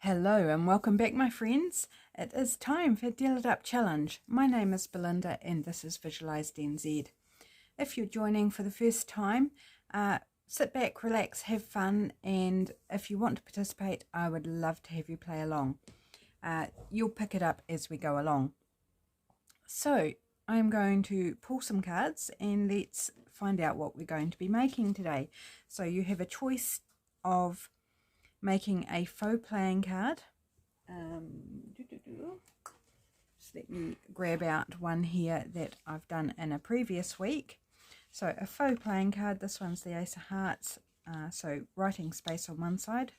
Hello and welcome back, my friends. It is time for Deal It Up Challenge. My name is Belinda and this is Visualized NZ. If you're joining for the first time, sit back, relax, have fun, and if you want to participate, I would love to have you play along. You'll pick it up as we go along. So I'm going to pull some cards and let's find out what we're going to be making today. So you have a choice of making a faux playing card. Just let me grab out one here that I've done in a previous week. So a faux playing card, this one's the Ace of Hearts, so writing space on one side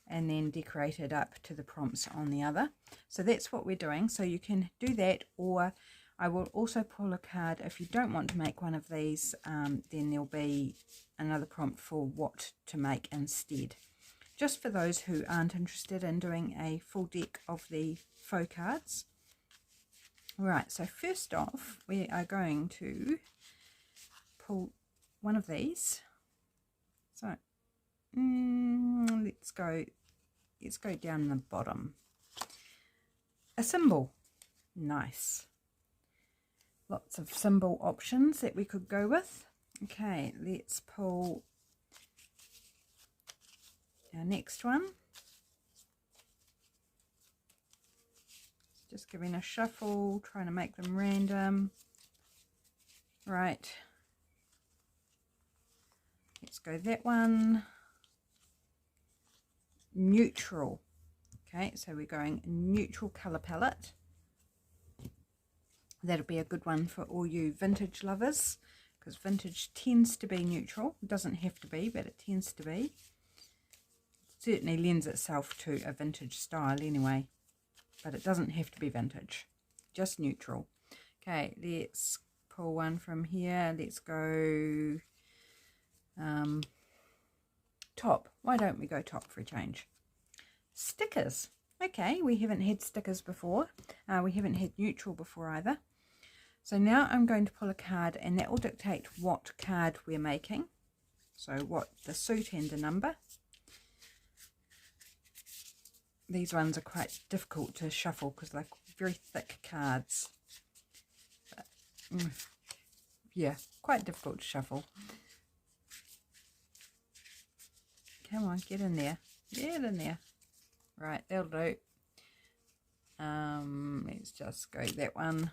and then decorate it up to the prompts on the other. So that's what we're doing. So you can do that, or I will also pull a card if you don't want to make one of these, then there'll be another prompt for what to make instead. Just for those who aren't interested in doing a full deck of the faux cards. Right, so first off, we are going to pull one of these. So let's go down the bottom. A symbol. Nice. Lots of symbol options that we could go with. Okay, let's pull our next one. Just giving a shuffle, trying to make them random. Right. Let's go that one. Neutral. Okay, so we're going neutral colour palette. That'll be a good one for all you vintage lovers, because vintage tends to be neutral. It doesn't have to be, but it tends to be. Certainly lends itself to a vintage style anyway, but it doesn't have to be vintage, just neutral. Okay, let's pull one from here. Let's go top. Why don't we go top for a change? Stickers. Okay, we haven't had stickers before. We haven't had neutral before either. So now I'm going to pull a card and that will dictate what card we're making. So what the suit and the number. These ones are quite difficult to shuffle because they're very thick cards. But, yeah, quite difficult to shuffle. Come on, get in there. Get in there. Right, that'll do. Let's just go that one.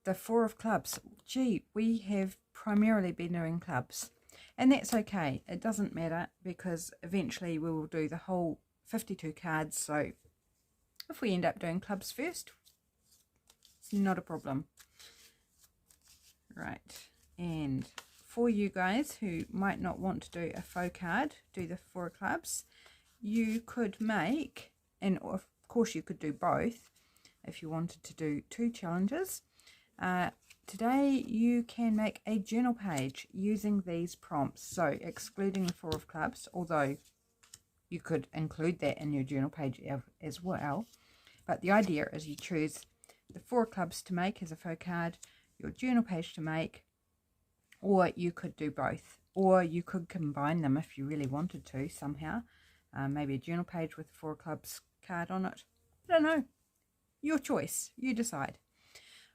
The Four of Clubs. Gee, we have primarily been doing clubs. And that's okay. It doesn't matter because eventually we will do the whole 52 cards. So if we end up doing clubs first, it's not a problem. Right. And for you guys who might not want to do a faux card, do the Four of Clubs, you could make, and of course you could do both if you wanted to do two challenges. Today you can make a journal page using these prompts, so excluding the Four of Clubs, although you could include that in your journal page as well. But the idea is you choose the Four of Clubs to make as a faux card, your journal page to make, or you could do both, or you could combine them if you really wanted to somehow. Maybe a journal page with the Four of Clubs card on it. I don't know. Your choice. You decide.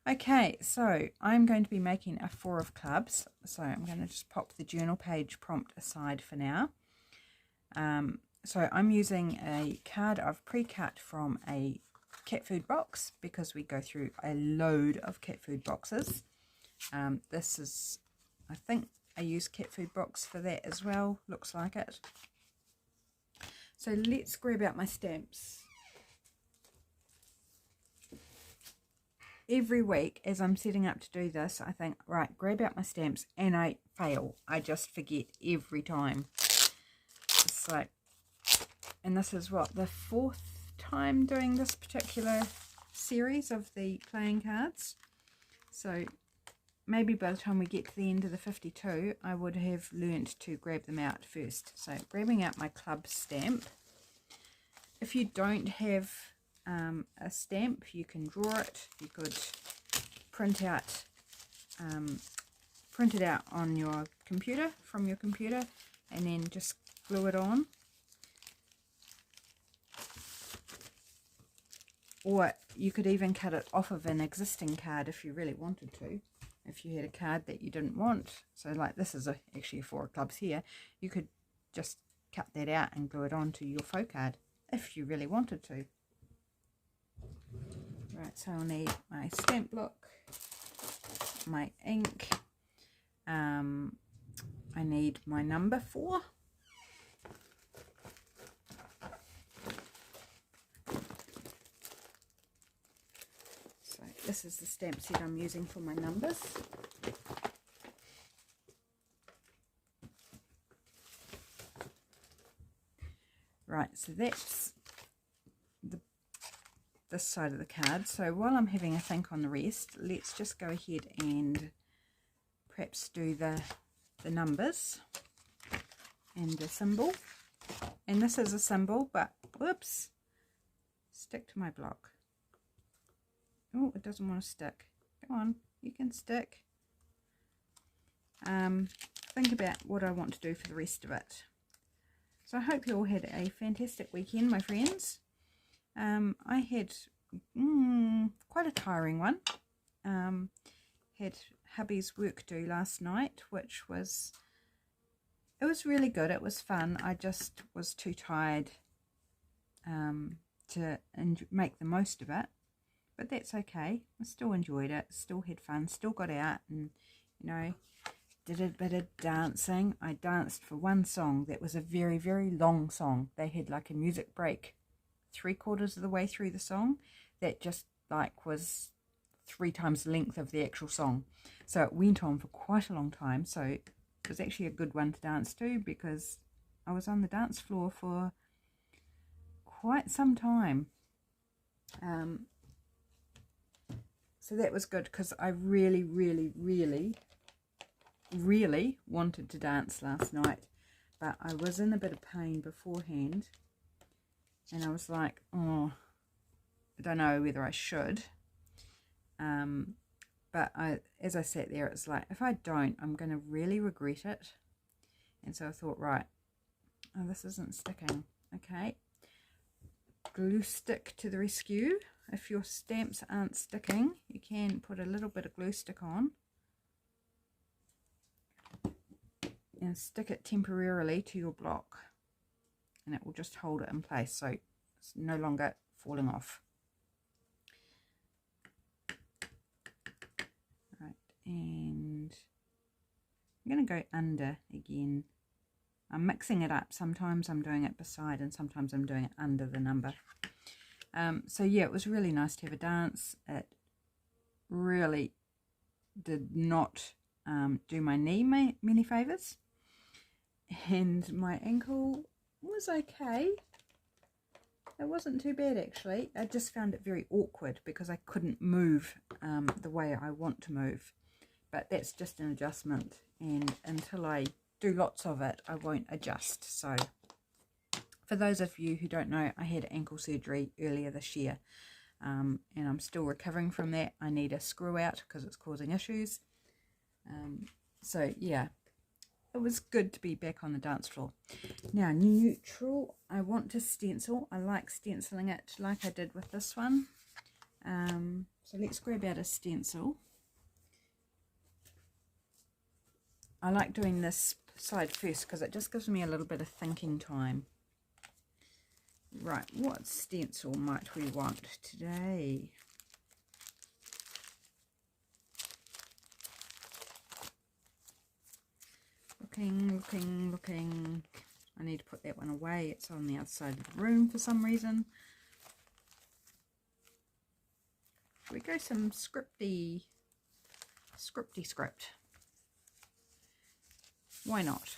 Okay, so I'm going to be making a Four of Clubs. So I'm going to just pop the journal page prompt aside for now. So I'm using a card I've pre-cut from a cat food box because we go through a load of cat food boxes. This is, I think I use cat food box for that as well. Looks like it. So let's grab out my stamps. Every week as I'm setting up to do this, I think, right, grab out my stamps, and I fail. I just forget every time. So, and this is what, the fourth time doing this particular series of the playing cards. So maybe by the time we get to the end of the 52, I would have learnt to grab them out first. So grabbing out my club stamp. If you don't have a stamp, you can draw it. You could print it out on your computer, from your computer, and then just glue it on. Or you could even cut it off of an existing card if you really wanted to. If you had a card that you didn't want, so like this is actually a 4 of clubs here, you could just cut that out and glue it onto your faux card if you really wanted to. Right, so I'll need my stamp block, my ink, I need my number 4. So this is the stamp set I'm using for my numbers. Right, so that's this side of the card. So while I'm having a think on the rest, let's just go ahead and perhaps do the numbers and the symbol. And this is a symbol, but whoops, stick to my block. Oh, it doesn't want to stick. Go on, you can stick. Think about what I want to do for the rest of it. So I hope you all had a fantastic weekend, my friends. I had quite a tiring one. Had hubby's work due last night, which was, it was really good. It was fun. I just was too tired to make the most of it, but that's okay. I still enjoyed it, still had fun, still got out and, you know, did a bit of dancing. I danced for one song that was a very, very long song. They had like a music break 3/4 of the way through the song that just like was 3 times the length of the actual song. So it went on for quite a long time. So it was actually a good one to dance to because I was on the dance floor for quite some time. So that was good because I really, really, really, really wanted to dance last night, but I was in a bit of pain beforehand and I was like, oh, I don't know whether I should. But as I sat there, it's like, if I don't, I'm going to really regret it. And so I thought, right, oh, this isn't sticking. Okay, glue stick to the rescue. If your stamps aren't sticking, you can put a little bit of glue stick on and stick it temporarily to your block, and it will just hold it in place so it's no longer falling off. Right, and I'm going to go under again. I'm mixing it up. Sometimes I'm doing it beside and sometimes I'm doing it under the number. So yeah, it was really nice to have a dance. It really did not do my knee many favours, and my ankle was okay. It wasn't too bad actually. I just found it very awkward because I couldn't move the way I want to move, but that's just an adjustment, and until I do lots of it I won't adjust. So for those of you who don't know, I had ankle surgery earlier this year, and I'm still recovering from that. I need a screw out because it's causing issues. So yeah, it was good to be back on the dance floor. Now, neutral, I want to stencil. I like stenciling it like I did with this one. So let's grab out a stencil. I like doing this side first because it just gives me a little bit of thinking time. Right, what stencil might we want today? Looking. I need to put that one away. It's on the other side of the room for some reason. Should we go some scripty script? Why not?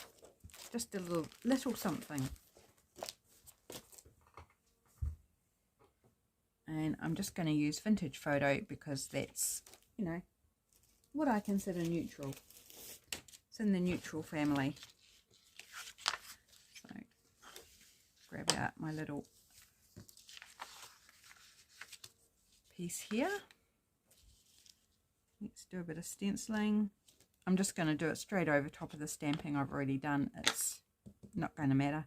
Just a little something. And I'm just going to use Vintage Photo because that's, you know, what I consider neutral. It's in the neutral family. So grab out my little piece here. Let's do a bit of stenciling. I'm just going to do it straight over top of the stamping I've already done. It's not going to matter.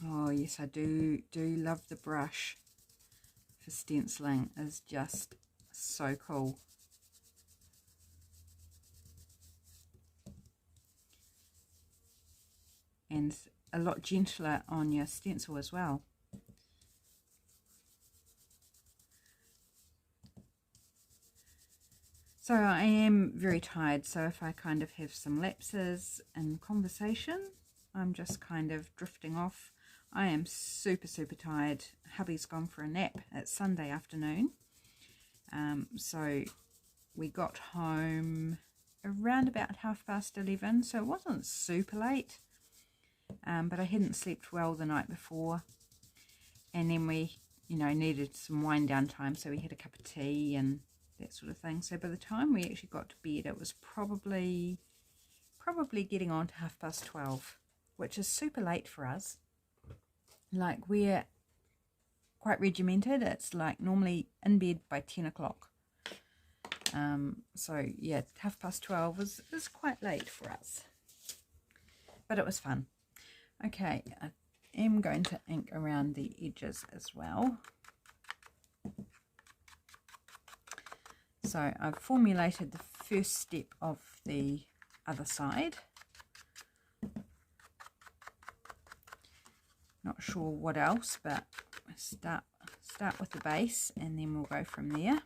Oh yes, I do love the brush for stenciling. Is just so cool. And a lot gentler on your stencil as well. So I am very tired, so if I kind of have some lapses in conversation, I'm just kind of drifting off. I am super tired. Hubby's gone for a nap. It's Sunday afternoon. So we got home around about 11:30, so it wasn't super late. But I hadn't slept well the night before. And then we, needed some wind down time, so we had a cup of tea and that sort of thing. So by the time we actually got to bed, it was probably getting on to 12:30, which is super late for us. Like, we're quite regimented. It's like normally in bed by 10 o'clock. So yeah, 12:30 is quite late for us, but it was fun. Okay, I am going to ink around the edges as well. So I've formulated the first step of the other side. Not sure what else, but start with the base and then we'll go from there.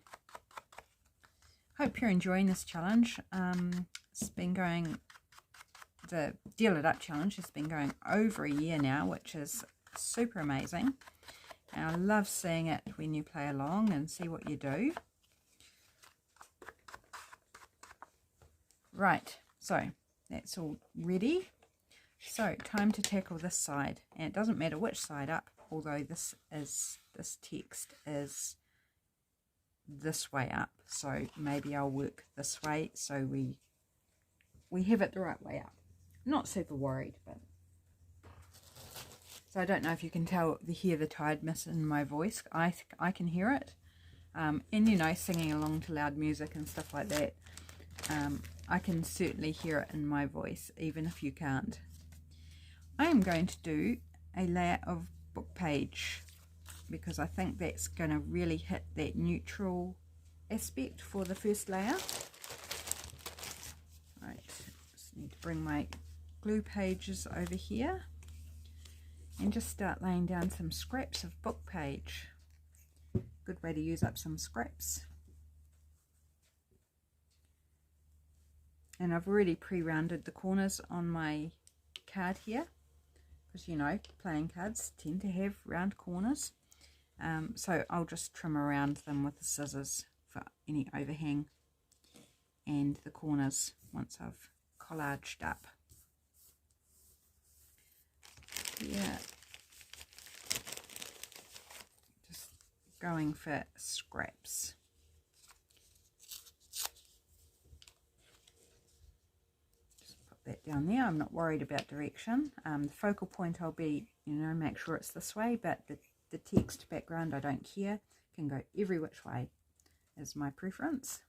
Hope you're enjoying this challenge. It's been going, the Deal It Up challenge has been going over a year now, which is super amazing. And I love seeing it when you play along and see what you do. Right, so that's all ready. So time to tackle this side, and it doesn't matter which side up, although this text is this way up, so maybe I'll work this way so we have it the right way up. Not super worried, but so I don't know if you can hear the tiredness in my voice. I can hear it, and singing along to loud music and stuff like that. I can certainly hear it in my voice, even if you can't. I am going to do a layer of book page because I think that's going to really hit that neutral aspect for the first layer. Right, just need to bring my glue pages over here and just start laying down some scraps of book page. Good way to use up some scraps. And I've already pre-rounded the corners on my card here, because playing cards tend to have round corners. So I'll just trim around them with the scissors for any overhang and the corners once I've collaged up. Yeah, just going for scraps. That down there. I'm not worried about direction. The focal point I'll be, make sure it's this way, but the text background I don't care. Can go every which way is my preference.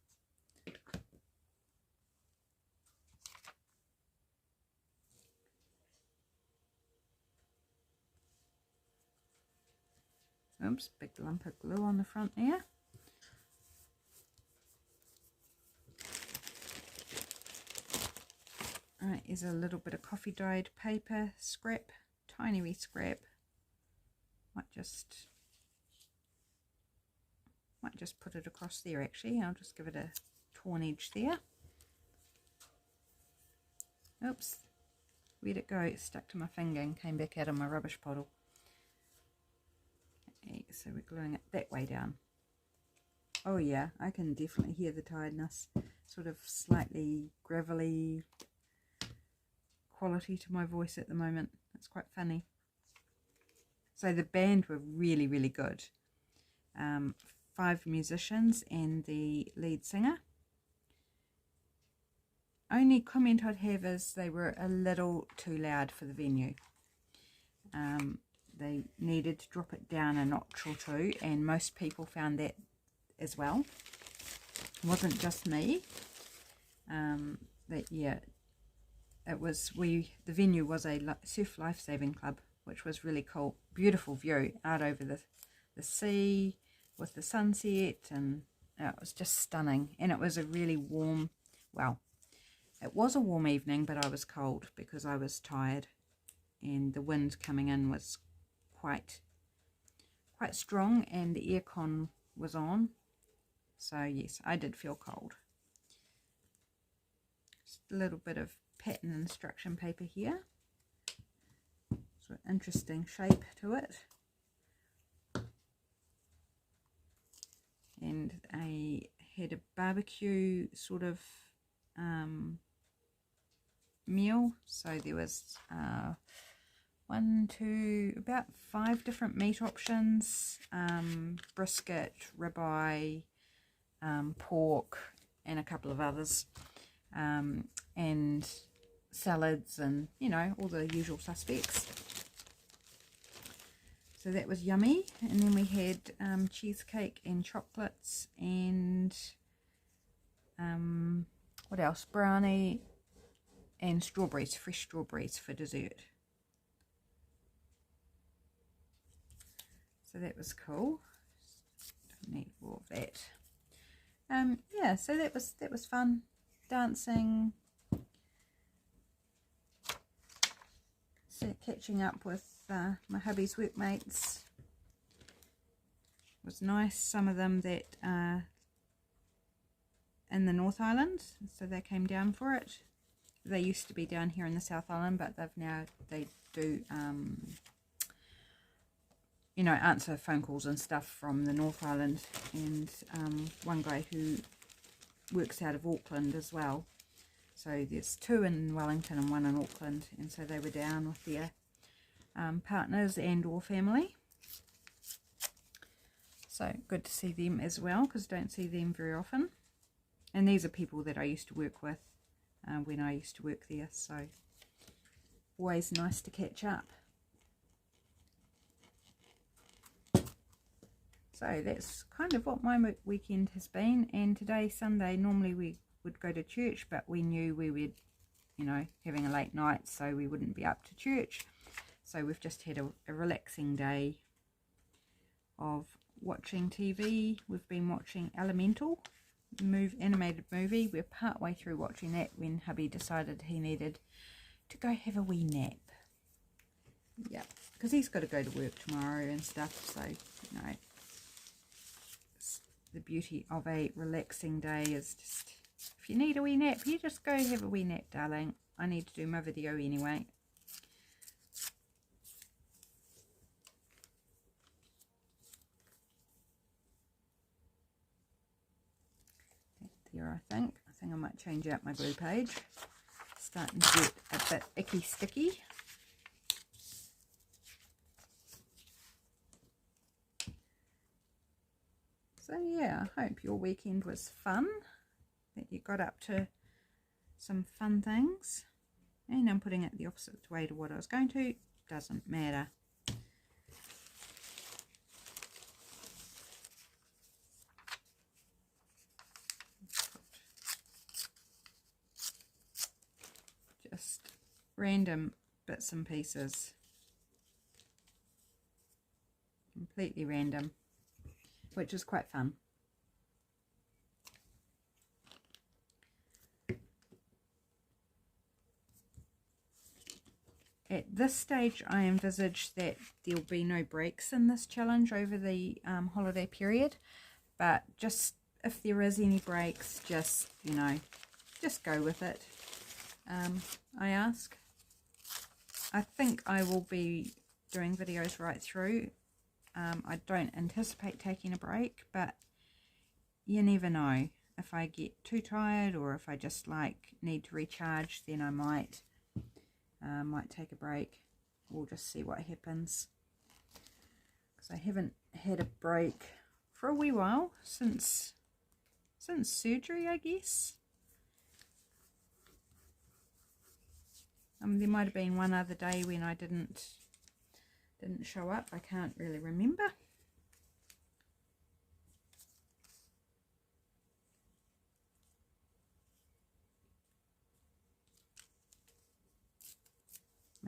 Oops, big lump of glue on the front there. Alright, here's a little bit of coffee dyed paper scrap, tiny wee scrap. Might just put it across there actually. I'll just give it a torn edge there. Oops, where'd it go? It stuck to my finger and came back out of my rubbish bottle. Okay, so we're gluing it that way down. Oh yeah, I can definitely hear the tiredness. Sort of slightly gravelly quality to my voice at the moment. It's quite funny. So the band were really good. 5 musicians and the lead singer. Only comment I'd have is they were a little too loud for the venue. They needed to drop it down a notch or two, and most people found that as well. It wasn't just me. Yeah, it was, the venue was a surf lifesaving club, which was really cool. Beautiful view out over the sea with the sunset, and it was just stunning. And it was a really warm, well, it was a warm evening, but I was cold because I was tired, and the wind coming in was quite strong, and the aircon was on. So yes, I did feel cold. Just a little bit of pattern instruction paper here. So an interesting shape to it. And I had a barbecue sort of meal. So there was about 5 different meat options, brisket, ribeye, pork, and a couple of others, and salads, and you know, all the usual suspects. So that was yummy. And then we had cheesecake and chocolates, and what else, brownie and strawberries, fresh strawberries for dessert. So that was cool. Don't need all of that. Yeah, so that was fun. Dancing, so catching up with my hubby's workmates was nice. Some of them that are in the North Island, so they came down for it. They used to be down here in the South Island, but they do you know, answer phone calls and stuff from the North Island. And one guy who works out of Auckland as well. So there's 2 in Wellington and 1 in Auckland, and so they were down with their partners and or family. So good to see them as well, because don't see them very often. And these are people that I used to work with when I used to work there, so always nice to catch up. So that's kind of what my weekend has been. And today, Sunday, normally we would go to church, but we knew we would, you know, having a late night, so we wouldn't be up to church. So we've just had a relaxing day of watching TV. We've been watching Elemental, animated movie. We're part way through watching that when hubby decided he needed to go have a wee nap. Yeah, because he's got to go to work tomorrow and stuff, so, you know, the beauty of a relaxing day is just, if you need a wee nap, you just go have a wee nap, darling. I need to do my video anyway. There, I think I might change out my glue page. Starting to get a bit icky sticky. So yeah, I hope your weekend was fun, that you got up to some fun things. And I'm putting it the opposite way to what I was going to. Doesn't matter. Just random bits and pieces. Completely random, which is quite fun. At this stage, I envisage that there'll be no breaks in this challenge over the holiday period, but just if there is any breaks, just, you know, just go with it. I ask. I think I will be doing videos right through. I don't anticipate taking a break, but you never know. If I get too tired, or if I just like need to recharge, then I might take a break. We'll just see what happens, because I haven't had a break for a wee while, since surgery, I guess. There might have been one other day when I didn't show up. I can't really remember.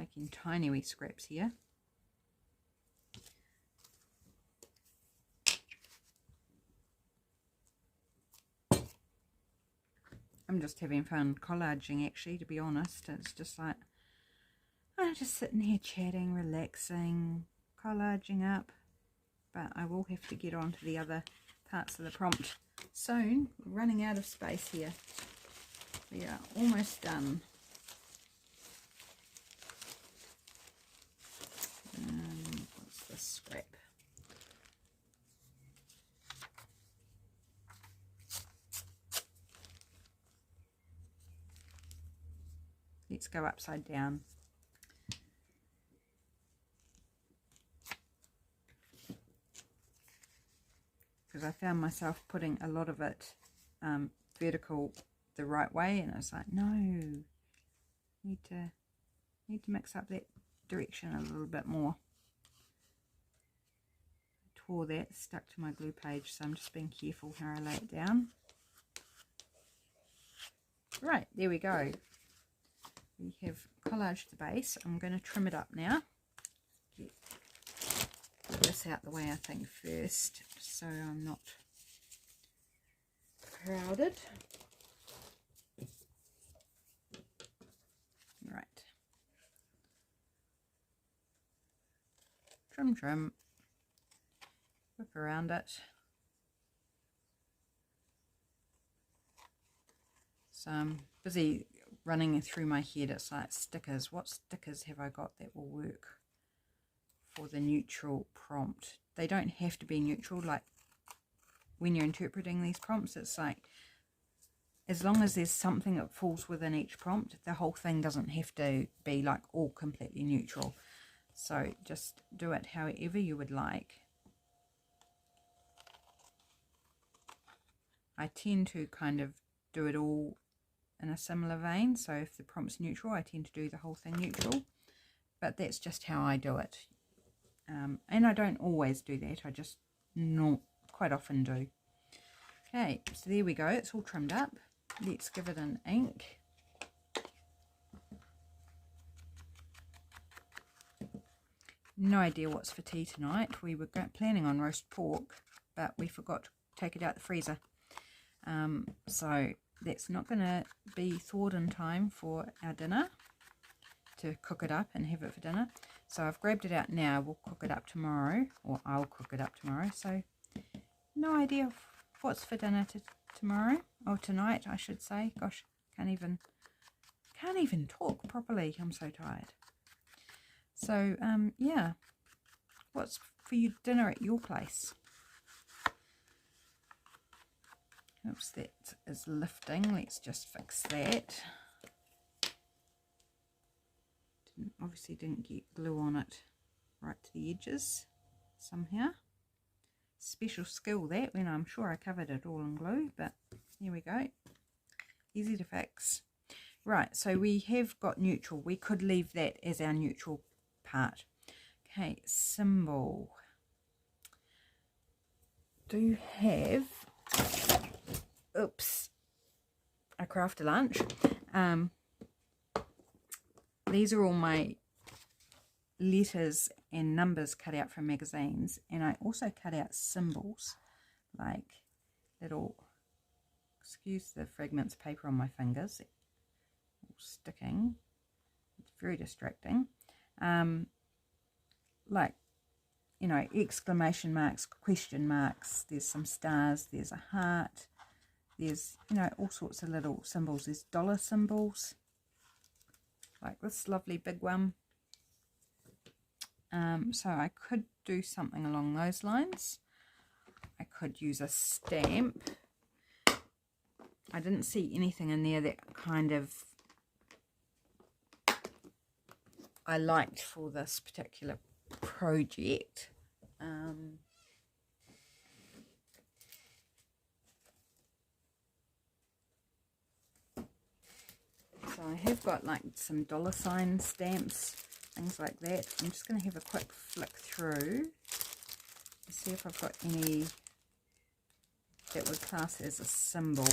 making tiny wee scraps here. I'm just having fun collaging, actually, to be honest. It's just like, I'm just sitting here chatting, relaxing, collaging up. But I will have to get on to the other parts of the prompt soon. We're running out of space here. We are almost done. What's this scrap? Let's go upside down. Because I found myself putting a lot of it vertical the right way, and I was like, no, need to mix up that direction a little bit more. I tore that, stuck to my glue page, so I'm just being careful how I lay it down. Right, there we go. We have collaged the base. I'm going to trim it up now. Get this out the way, I think, first, so I'm not crowded. Right. Trim, whip around it. So I'm busy running through my head. It's like stickers. What stickers have I got that will work for the neutral prompt? They don't have to be neutral. Like when you're interpreting these prompts, it's like as long as there's something that falls within each prompt, the whole thing doesn't have to be like all completely neutral. So just do it however you would like. I tend to kind of do it all in a similar vein. So if the prompt's neutral, I tend to do the whole thing neutral. But that's just how I do it. And I don't always do that. I just not quite often do. Okay, so there we go. It's all trimmed up. Let's give it an ink. No idea what's for tea tonight. We were planning on roast pork, but we forgot to take it out the freezer. So that's not going to be thawed in time for our dinner, to cook it up and have it for dinner. So I've grabbed it out now. We'll cook it up tomorrow, or I'll cook it up tomorrow. So no idea what's for dinner tomorrow, or tonight I should say. Gosh, can't even talk properly. I'm so tired. So yeah, what's for you dinner at your place? Oops, that is lifting. Let's just fix that. Obviously didn't get glue on it right to the edges somehow. Special skill that, when I'm sure I covered it all in glue, but here we go. Easy to fix. Right, so we have got neutral. We could leave that as our neutral part. Okay, symbol. Do have, oops, a craft lunch. These are all my letters and numbers cut out from magazines, and I also cut out symbols, like little, excuse the fragments of paper on my fingers, all sticking, it's very distracting, like, you know, exclamation marks, question marks, there's some stars, there's a heart, there's, you know, all sorts of little symbols. There's dollar symbols, like this lovely big one. So I could do something along those lines. I could use a stamp. I didn't see anything in there that kind of I liked for this particular project. So I have got like some dollar sign stamps, things like that. I'm just going to have a quick flick through to see if I've got any that would class as a symbol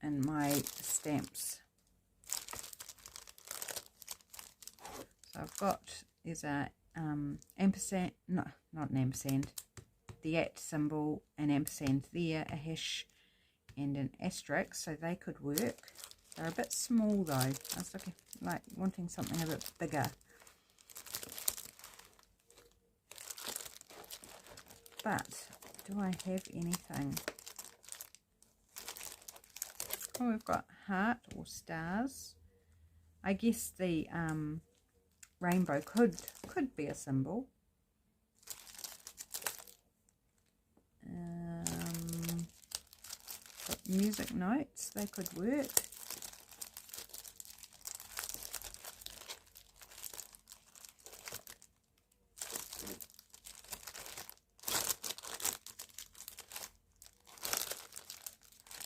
in my stamps. So I've got, there's a ampersand, no, not an ampersand, the @ symbol, an ampersand there, a hash and an asterisk, so they could work. They're a bit small though. I was looking, like wanting something a bit bigger. But do I have anything? Oh, we've got heart or stars. I guess the rainbow could be a symbol. Music notes, they could work.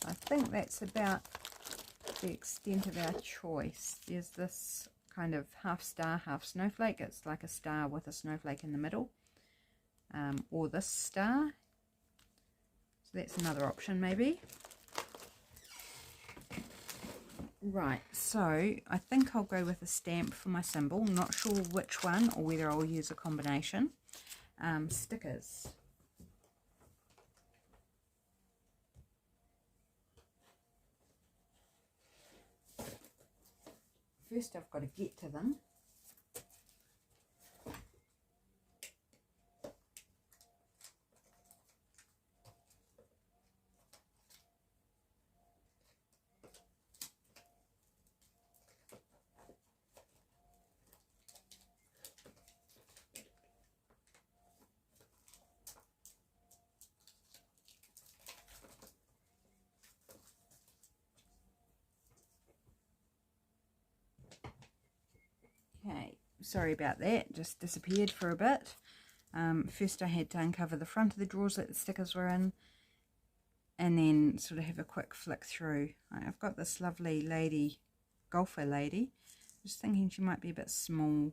I think that's about the extent of our choice. There's this kind of half star, half snowflake. It's like a star with a snowflake in the middle, or this star. So that's another option maybe. Right, so I think I'll go with a stamp for my symbol. Not sure which one or whether I'll use a combination. Stickers. First I've got to get to them. Okay, sorry about that, just disappeared for a bit. First I had to uncover the front of the drawers that the stickers were in, and then sort of have a quick flick through. I've got this lovely lady, golfer lady, just thinking she might be a bit small.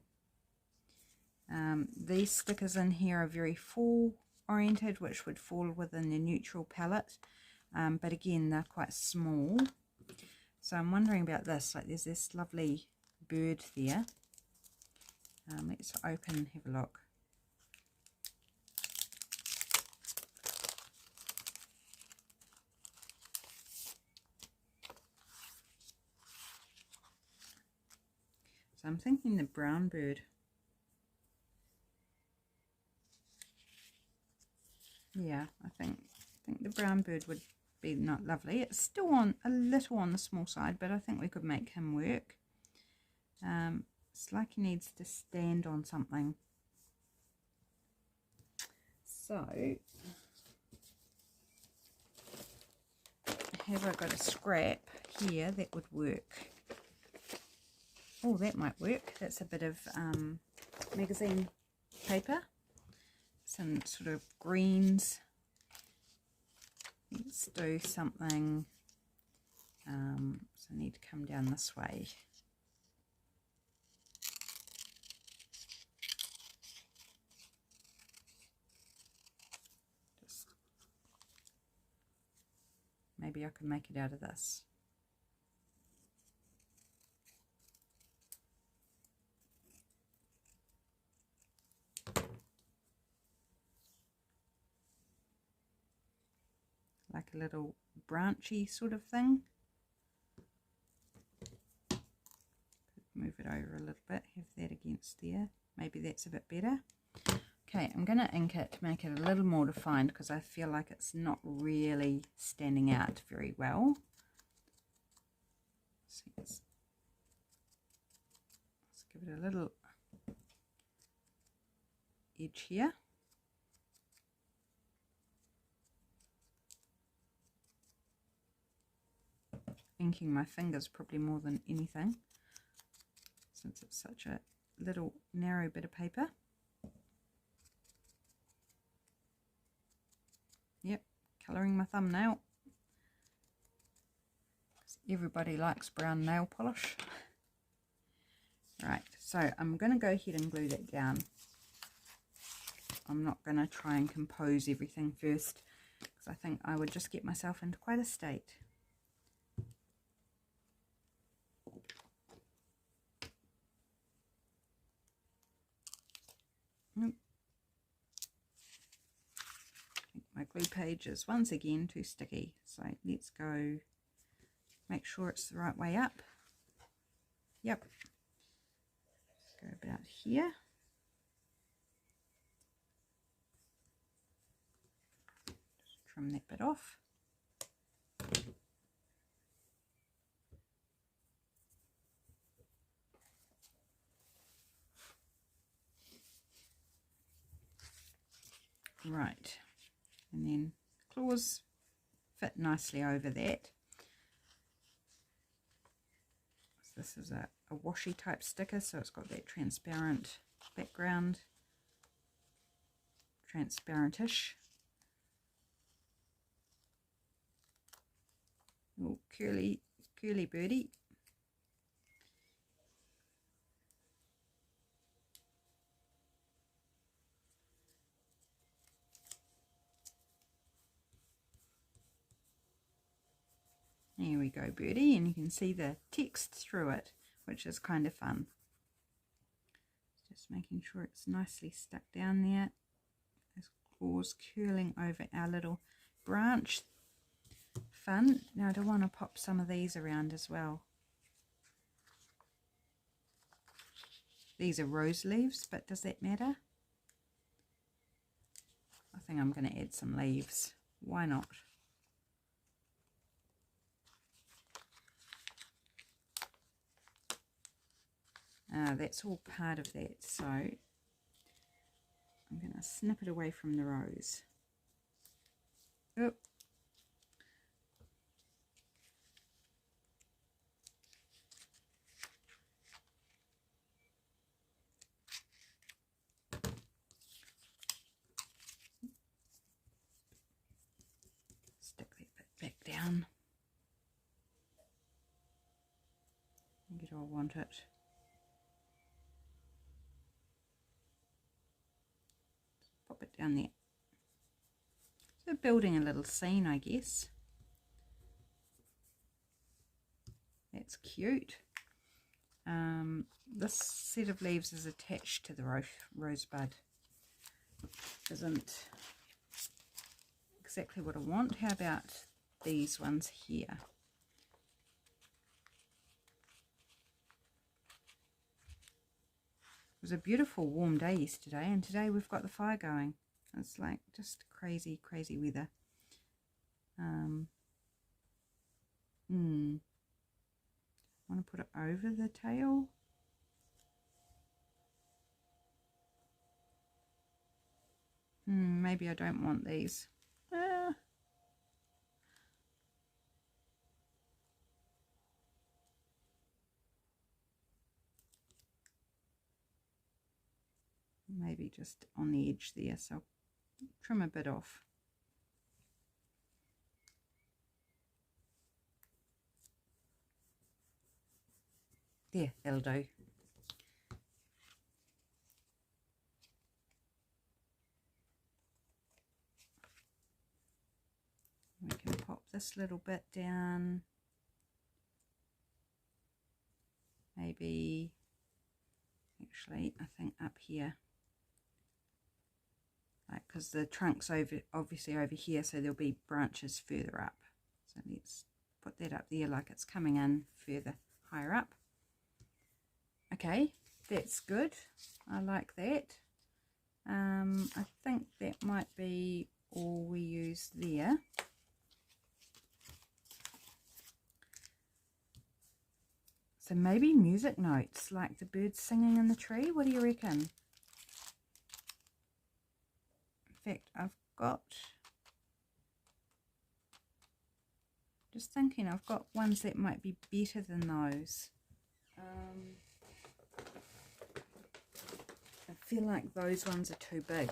These stickers in here are very fall oriented, which would fall within the neutral palette, but again they're quite small. So I'm wondering about this, like there's this lovely bird there. Let's open and have a look. So I'm thinking the brown bird. Yeah, I think the brown bird would be not lovely. It's still on a little on the small side, but I think we could make him work. It's like he needs to stand on something. So, have I got a scrap here that would work? Oh, that might work. That's a bit of magazine paper. Some sort of greens. Let's do something. So I need to come down this way. Maybe I can make it out of this. Like a little branchy sort of thing. Move it over a little bit, have that against there. Maybe that's a bit better. Okay, I'm going to ink it to make it a little more defined because I feel like it's not really standing out very well. So let's give it a little edge here. Inking my fingers probably more than anything, since it's such a little narrow bit of paper. Yep, colouring my thumbnail. Everybody likes brown nail polish. Right, so I'm going to go ahead and glue that down. I'm not going to try and compose everything first, because I think I would just get myself into quite a state. glue page is once again too sticky. So let's go, make sure it's the right way up. Yep. Go about here. Just trim that bit off. Right, and then claws fit nicely over that. So this is a washi type sticker, so it's got that transparent background, transparentish. Oh, curly birdie. There we go, birdie, and you can see the text through it, which is kind of fun. Just making sure it's nicely stuck down there. Those claws curling over our little branch. Fun. Now I do want to pop some of these around as well. These are rose leaves, but does that matter? I think I'm going to add some leaves. Why not? That's all part of that, so I'm going to snip it away from the rose. Oop. Stick that bit back down. Get all I want it. Pop it down there. So building a little scene, I guess. That's cute. This set of leaves is attached to the rosebud. Isn't exactly what I want. How about these ones here? It was a beautiful warm day yesterday, and today we've got the fire going. It's like just crazy weather. I want to put it over the tail. Maybe I don't want these. Maybe just on the edge there, so I'll trim a bit off. There, that'll do. We can pop this little bit down. Maybe, actually, I think up here. Like, because the trunk's obviously over here, so there'll be branches further up. So let's put that up there like it's coming in further higher up. Okay, that's good. I like that. I think that might be all we use there. So maybe music notes, like the birds singing in the tree. What do you reckon? In fact, I've got, just thinking, I've got ones that might be better than those. I feel like those ones are too big.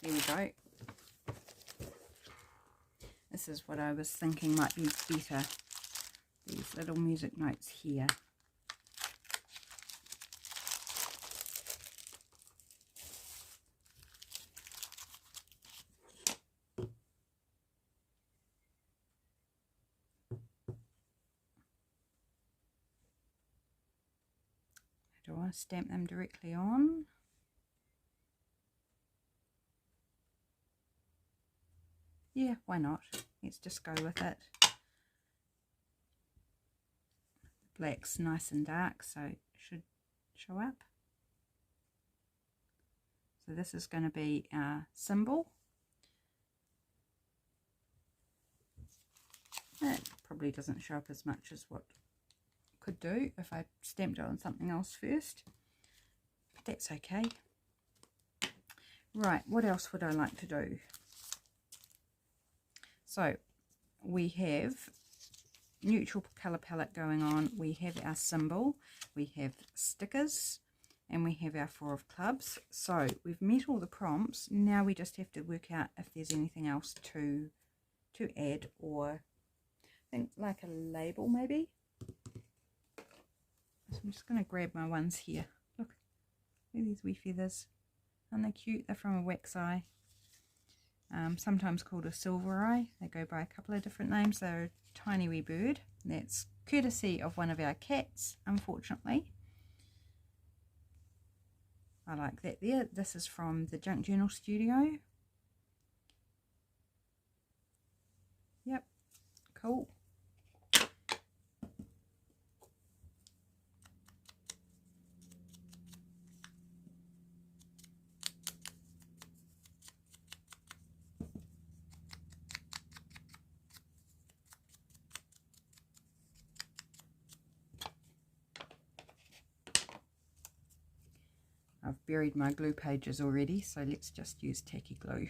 There we go. This is what I was thinking might be better. these little music notes here. Do I stamp them directly on? Yeah, why not? Let's just go with it. Black's nice and dark, so it should show up. So this is going to be our symbol. It probably doesn't show up as much as what it could do if I stamped it on something else first, but that's okay. Right, what else would I like to do? So we have neutral colour palette going on, we have our symbol, we have stickers, and we have our 4 of clubs. So we've met all the prompts. Now we just have to work out if there's anything else to add, or I think like a label maybe. So I'm just going to grab my ones here. Look at these wee feathers. Aren't they cute? They're from a wax eye. Sometimes called a silver eye. They go by a couple of different names. They're a tiny wee bird. That's courtesy of one of our cats, unfortunately. I like that there. This is from the Junk Journal Studio. Yep, cool. I've buried my glue pages already, so let's just use tacky glue.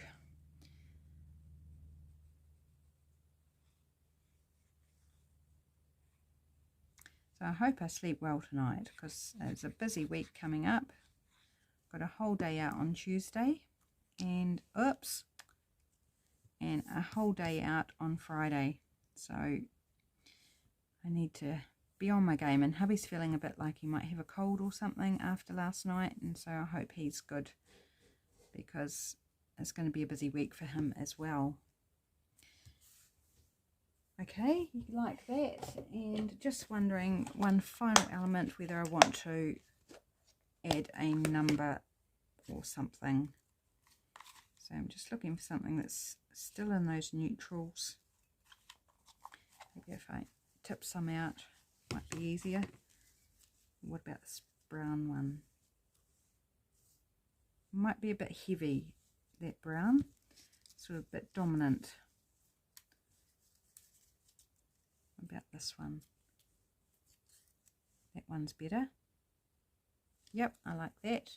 So I hope I sleep well tonight, because it's a busy week coming up. Got a whole day out on Tuesday, and oops, and a whole day out on Friday. So I need to be on my game, and hubby's feeling a bit like he might have a cold or something after last night, and so I hope he's good, because it's going to be a busy week for him as well. Okay, like that. And just wondering, one final element, whether I want to add a number or something. So I'm just looking for something that's still in those neutrals. Maybe if I tip some out, might be easier. What about this brown one? Might be a bit heavy, that brown, sort of a bit dominant. What about this one? That one's better. Yep, I like that.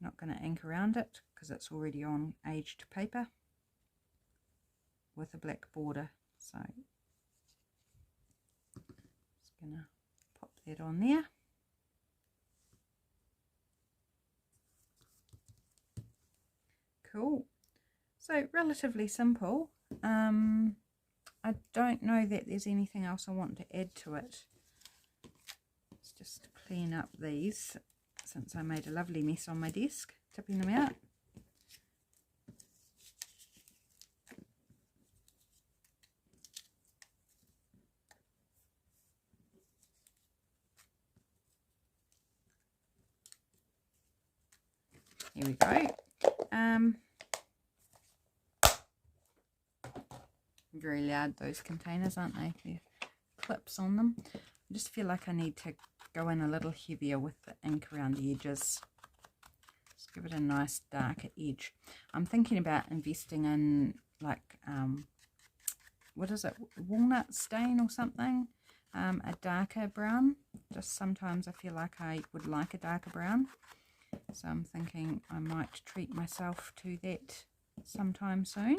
Not going to ink around it because it's already on aged paper with a black border. So just going to pop that on there. Cool. So relatively simple. I don't know that there's anything else I want to add to it. Let's just clean up these, since I made a lovely mess on my desk, tipping them out. Here we go. Very loud, those containers, aren't they? They're clips on them. I just feel like I need to go in a little heavier with the ink around the edges. Just give it a nice darker edge. I'm thinking about investing in like what is it, walnut stain or something, a darker brown. Just sometimes I feel like I would like a darker brown, so I'm thinking I might treat myself to that sometime soon,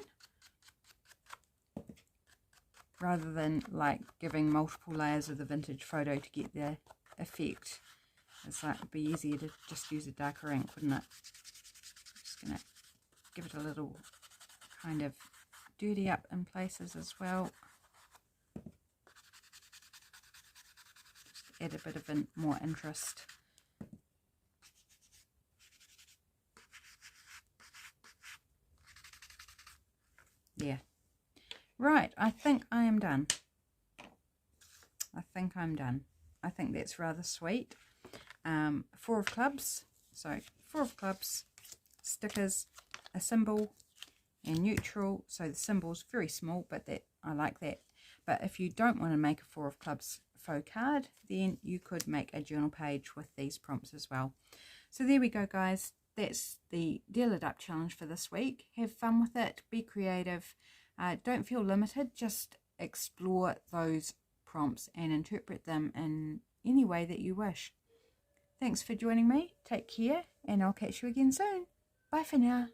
rather than like giving multiple layers of the vintage photo to get the effect. It's like it'd be easier to just use a darker ink, wouldn't it? I'm just gonna give it a little kind of dirty up in places as well. add a bit of more interest. Yeah. Right, I think I am done. I think I'm done. I think that's rather sweet. 4 of clubs. So 4 of clubs, stickers, a symbol, and neutral. So the symbol's very small, but that I like that. But if you don't want to make a 4 of clubs faux card, then you could make a journal page with these prompts as well. So there we go, guys. That's the Deal It Up challenge for this week. Have fun with it. Be creative. Don't feel limited. Just explore those prompts and interpret them in any way that you wish. Thanks for joining me. Take care, and I'll catch you again soon. Bye for now.